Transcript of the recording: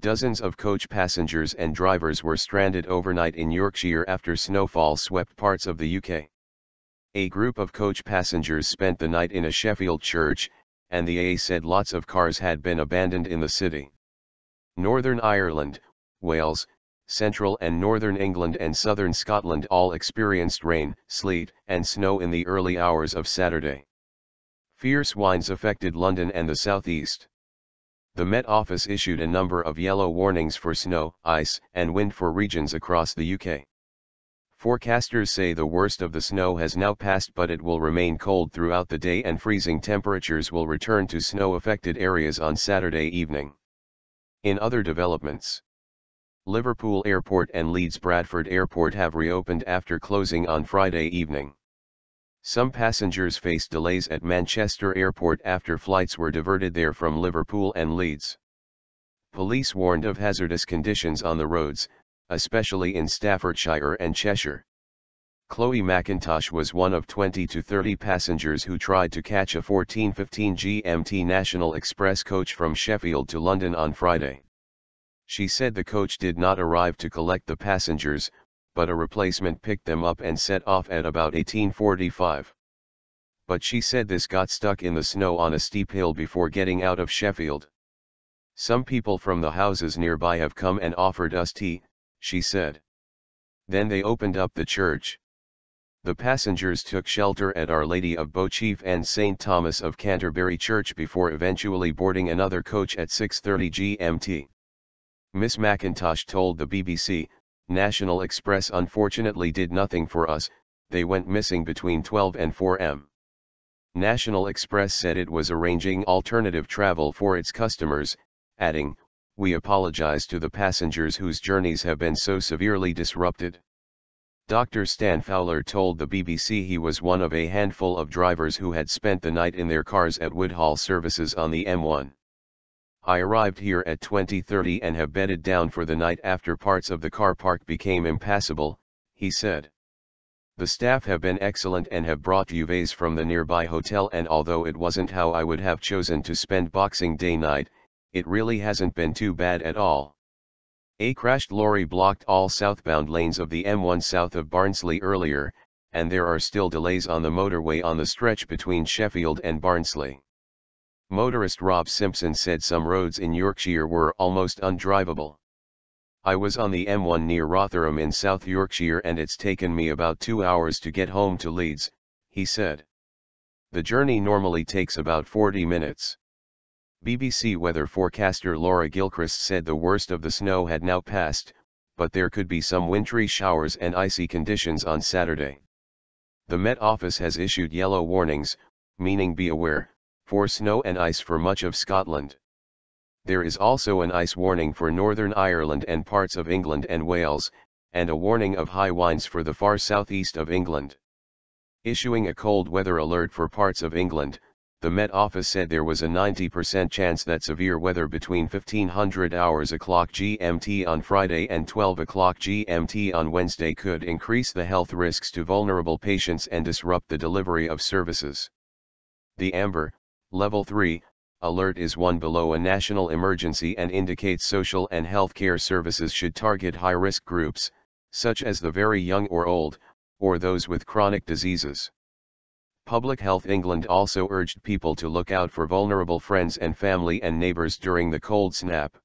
Dozens of coach passengers and drivers were stranded overnight in Yorkshire after snowfall swept parts of the UK. A group of coach passengers spent the night in a Sheffield church, and the AA said lots of cars had been abandoned in the city. Northern Ireland, Wales, Central and Northern England and Southern Scotland all experienced rain, sleet, and snow in the early hours of Saturday. Fierce winds affected London and the southeast. The Met Office issued a number of yellow warnings for snow, ice, and wind for regions across the UK. Forecasters say the worst of the snow has now passed, but it will remain cold throughout the day and freezing temperatures will return to snow-affected areas on Saturday evening. In other developments, Liverpool Airport and Leeds Bradford Airport have reopened after closing on Friday evening. Some passengers faced delays at Manchester Airport after flights were diverted there from Liverpool and Leeds. Police warned of hazardous conditions on the roads, especially in Staffordshire and Cheshire. Chloe McIntosh was one of 20 to 30 passengers who tried to catch a 14:15 GMT National Express coach from Sheffield to London on Friday. She said the coach did not arrive to collect the passengers, but a replacement picked them up and set off at about 18:45. But she said this got stuck in the snow on a steep hill before getting out of Sheffield. Some people from the houses nearby have come and offered us tea, she said. Then they opened up the church. The passengers took shelter at Our Lady of Beauchief and St. Thomas of Canterbury Church before eventually boarding another coach at 6:30 GMT. Miss McIntosh told the BBC, "National Express unfortunately did nothing for us, they went missing between 12 and 4 am. National Express said it was arranging alternative travel for its customers, adding, "We apologize to the passengers whose journeys have been so severely disrupted." Dr. Stan Fowler told the BBC he was one of a handful of drivers who had spent the night in their cars at Woodhall services on the M1. "I arrived here at 20:30 and have bedded down for the night after parts of the car park became impassable," he said. "The staff have been excellent and have brought duvets from the nearby hotel, and although it wasn't how I would have chosen to spend Boxing Day night, it really hasn't been too bad at all." A crashed lorry blocked all southbound lanes of the M1 south of Barnsley earlier, and there are still delays on the motorway on the stretch between Sheffield and Barnsley. Motorist Rob Simpson said some roads in Yorkshire were almost undrivable. "I was on the M1 near Rotherham in South Yorkshire and it's taken me about 2 hours to get home to Leeds," he said. "The journey normally takes about 40 minutes. BBC weather forecaster Laura Gilchrist said the worst of the snow had now passed, but there could be some wintry showers and icy conditions on Saturday. The Met Office has issued yellow warnings, meaning be aware, for snow and ice for much of Scotland. There is also an ice warning for Northern Ireland and parts of England and Wales, and a warning of high winds for the far southeast of England. Issuing a cold weather alert for parts of England, the Met Office said there was a 90% chance that severe weather between 1500 hours o'clock GMT on Friday and 12 o'clock GMT on Wednesday could increase the health risks to vulnerable patients and disrupt the delivery of services. The Amber, Level 3, alert is one below a national emergency and indicates social and healthcare services should target high-risk groups, such as the very young or old, or those with chronic diseases. Public Health England also urged people to look out for vulnerable friends and family and neighbours during the cold snap.